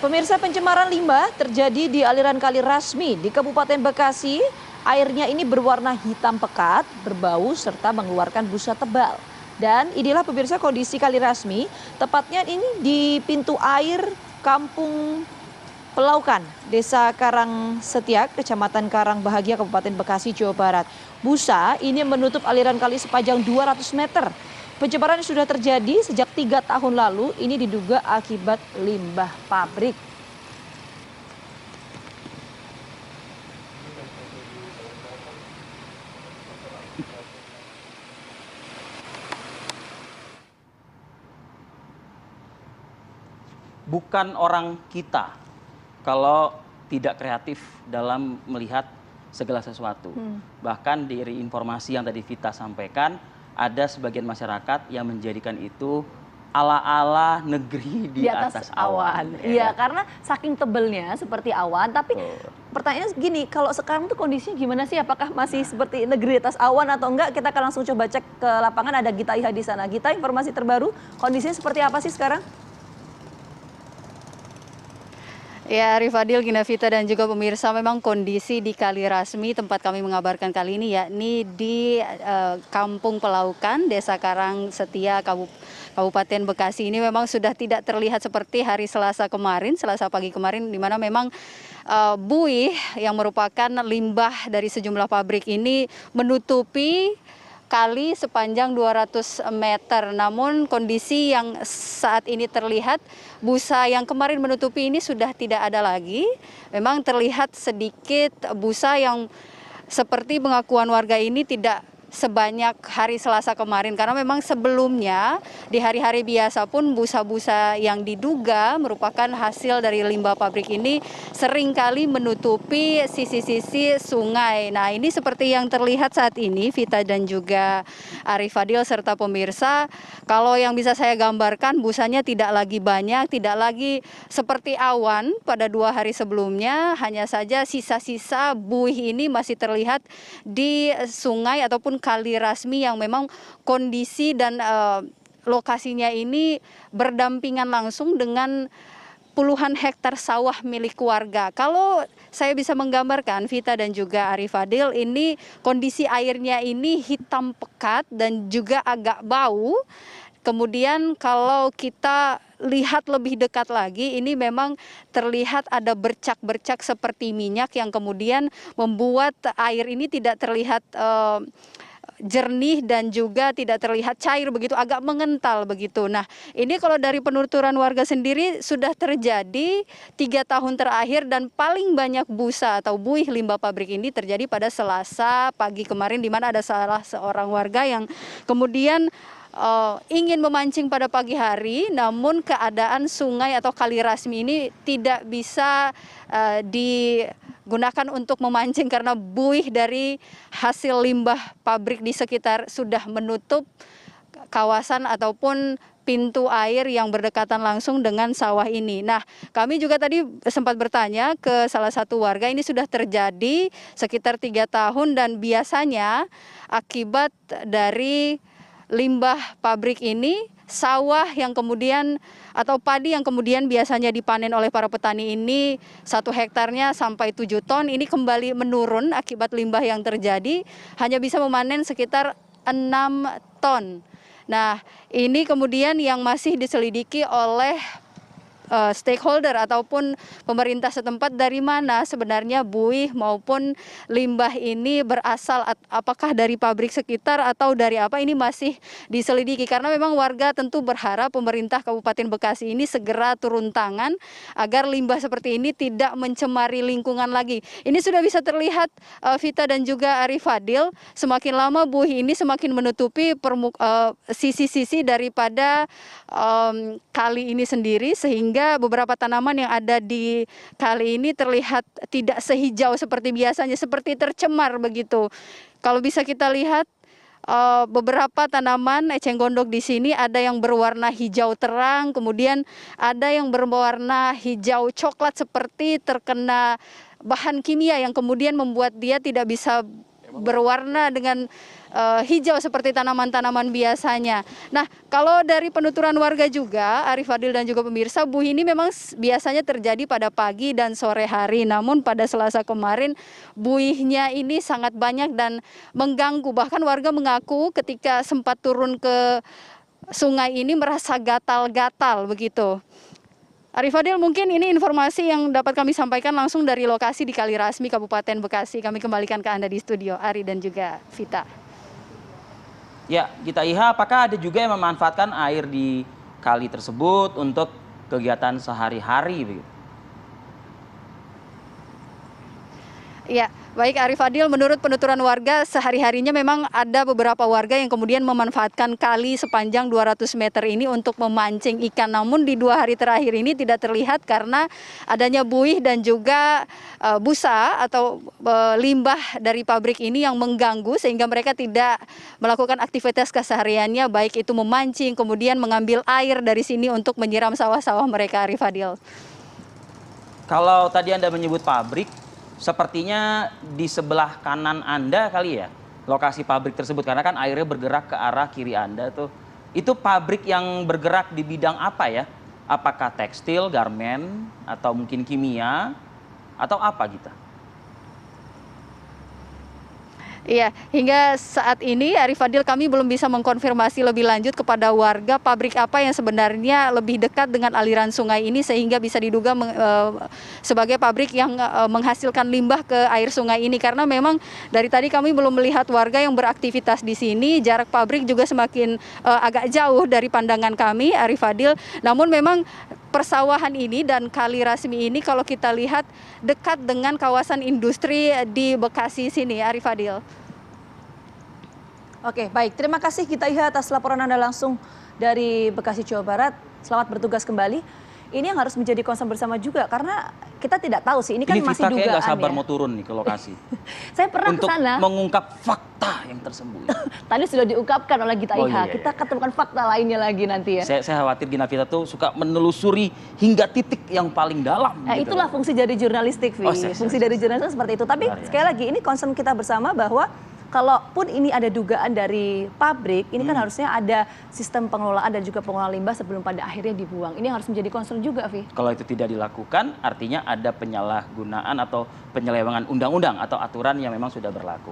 Pemirsa, pencemaran limbah terjadi di aliran Kali Rasmi di Kabupaten Bekasi. Airnya ini berwarna hitam pekat, berbau serta mengeluarkan busa tebal. Dan inilah pemirsa kondisi Kali Rasmi, tepatnya ini di pintu air Kampung Pelaukan, Desa Karang Setiak, Kecamatan Karang Bahagia, Kabupaten Bekasi, Jawa Barat. Busa ini menutup aliran kali sepanjang 200 meter. Pencemaran sudah terjadi sejak 3 tahun lalu, ini diduga akibat limbah pabrik. Bukan orang kita kalau tidak kreatif dalam melihat segala sesuatu. Bahkan dari informasi yang tadi Vita sampaikan, ada sebagian masyarakat yang menjadikan itu ala-ala negeri di atas awan. Iya, karena saking tebelnya seperti awan. Tapi pertanyaannya gini, kalau sekarang tuh kondisinya gimana sih? Apakah masih seperti negeri di atas awan atau enggak? Kita akan langsung coba cek ke lapangan, ada Gita Iha di sana. Gita, informasi terbaru, kondisinya seperti apa sih sekarang? Ya, Rifadil, Gina, Vita, dan juga pemirsa, memang kondisi di Kali Rasmi tempat kami mengabarkan kali ini yakni di Kampung Pelaukan, Desa Karang Setia, Kabupaten Bekasi ini memang sudah tidak terlihat seperti hari Selasa kemarin, Selasa pagi kemarin, di mana memang buih yang merupakan limbah dari sejumlah pabrik ini menutupi kali sepanjang 200 meter. Namun kondisi yang saat ini terlihat, busa yang kemarin menutupi ini sudah tidak ada lagi. Memang terlihat sedikit busa yang seperti pengakuan warga ini tidak sebanyak hari Selasa kemarin, karena memang sebelumnya di hari-hari biasa pun busa-busa yang diduga merupakan hasil dari limbah pabrik ini seringkali menutupi sisi-sisi sungai. Nah, ini seperti yang terlihat saat ini, Vita dan juga Arif Fadil serta pemirsa, kalau yang bisa saya gambarkan, busanya tidak lagi banyak, tidak lagi seperti awan pada 2 hari sebelumnya, hanya saja sisa-sisa buih ini masih terlihat di sungai ataupun Kali Rasmi yang memang kondisi dan lokasinya ini berdampingan langsung dengan puluhan hektar sawah milik warga. Kalau saya bisa menggambarkan, Vita dan juga Arif Fadil, ini kondisi airnya ini hitam pekat dan juga agak bau. Kemudian kalau kita lihat lebih dekat lagi, ini memang terlihat ada bercak-bercak seperti minyak yang kemudian membuat air ini tidak terlihat jernih dan juga tidak terlihat cair begitu, agak mengental begitu. Nah, ini kalau dari penuturan warga sendiri sudah terjadi 3 tahun terakhir, dan paling banyak busa atau buih limbah pabrik ini terjadi pada Selasa pagi kemarin, di mana ada salah seorang warga yang kemudian ingin memancing pada pagi hari, namun keadaan sungai atau Kali Rasmi ini tidak bisa digunakan untuk memancing karena buih dari hasil limbah pabrik di sekitar sudah menutup kawasan ataupun pintu air yang berdekatan langsung dengan sawah ini. Nah, kami juga tadi sempat bertanya ke salah satu warga, ini sudah terjadi sekitar 3 tahun dan biasanya akibat dari limbah pabrik ini, sawah yang kemudian atau padi yang kemudian biasanya dipanen oleh para petani ini 1 hektarnya sampai 7 ton, ini kembali menurun akibat limbah yang terjadi, hanya bisa memanen sekitar 6 ton. Nah, ini kemudian yang masih diselidiki oleh stakeholder ataupun pemerintah setempat, dari mana sebenarnya buih maupun limbah ini berasal, apakah dari pabrik sekitar atau dari apa, ini masih diselidiki, karena memang warga tentu berharap pemerintah Kabupaten Bekasi ini segera turun tangan agar limbah seperti ini tidak mencemari lingkungan lagi. Ini sudah bisa terlihat, Vita dan juga Arif Fadil, semakin lama buih ini semakin menutupi sisi-sisi daripada kali ini sendiri, sehingga beberapa tanaman yang ada di kali ini terlihat tidak sehijau seperti biasanya, seperti tercemar begitu. Kalau bisa kita lihat, beberapa tanaman eceng gondok di sini ada yang berwarna hijau terang, kemudian ada yang berwarna hijau coklat seperti terkena bahan kimia yang kemudian membuat dia tidak bisa berwarna dengan hijau seperti tanaman-tanaman biasanya. Nah, kalau dari penuturan warga juga, Arif Fadil dan juga pemirsa, buih ini memang biasanya terjadi pada pagi dan sore hari. Namun pada Selasa kemarin, buihnya ini sangat banyak dan mengganggu. Bahkan warga mengaku ketika sempat turun ke sungai ini merasa gatal-gatal begitu. Arif Fadil, mungkin ini informasi yang dapat kami sampaikan langsung dari lokasi di Kali Rasmi Kabupaten Bekasi. Kami kembalikan ke Anda di studio, Ari dan juga Vita. Ya, Gita Iha, apakah ada juga yang memanfaatkan air di kali tersebut untuk kegiatan sehari-hari begitu? Ya, baik Arif Fadil, menurut penuturan warga sehari-harinya memang ada beberapa warga yang kemudian memanfaatkan kali sepanjang 200 meter ini untuk memancing ikan. Namun di 2 hari terakhir ini tidak terlihat karena adanya buih dan juga busa atau limbah dari pabrik ini yang mengganggu sehingga mereka tidak melakukan aktivitas kesehariannya, baik itu memancing, kemudian mengambil air dari sini untuk menyiram sawah-sawah mereka, Arif Fadil. Kalau tadi Anda menyebut pabrik, sepertinya di sebelah kanan Anda kali ya, lokasi pabrik tersebut. Karena kan airnya bergerak ke arah kiri Anda tuh. Itu pabrik yang bergerak di bidang apa ya? Apakah tekstil, garmen, atau mungkin kimia, atau apa gitu? Iya, hingga saat ini Arif Fadil kami belum bisa mengkonfirmasi lebih lanjut kepada warga pabrik apa yang sebenarnya lebih dekat dengan aliran sungai ini sehingga bisa diduga sebagai pabrik yang menghasilkan limbah ke air sungai ini. Karena memang dari tadi kami belum melihat warga yang beraktivitas di sini, jarak pabrik juga semakin agak jauh dari pandangan kami, Arif Fadil. Namun memang persawahan ini dan Kali Rasmi ini kalau kita lihat dekat dengan kawasan industri di Bekasi sini, Arif Fadil. Oke, baik. Terima kasih Gita Iha atas laporan Anda langsung dari Bekasi, Jawa Barat. Selamat bertugas kembali. Ini yang harus menjadi concern bersama juga karena kita tidak tahu sih, ini kan masih dugaan ya. Ini Vita nggak sabar mau turun nih ke lokasi. Saya pernah ke sana. Untuk mengungkap fakta yang tersembunyi. Tadi sudah diungkapkan oleh Gita Iha. Iya. Kita ketemukan fakta lainnya lagi nanti ya. Saya khawatir Gina Vita tuh suka menelusuri hingga titik yang paling dalam. Gitu. Itulah fungsi dari jurnalistik, Vi. Fungsi dari jurnalistik seperti itu. Tapi sekali lagi ini concern kita bersama bahwa kalaupun ini ada dugaan dari pabrik, ini kan harusnya ada sistem pengelolaan dan juga pengelolaan limbah sebelum pada akhirnya dibuang. Ini harus menjadi concern juga, Vi. Kalau itu tidak dilakukan, artinya ada penyalahgunaan atau penyelewengan undang-undang atau aturan yang memang sudah berlaku.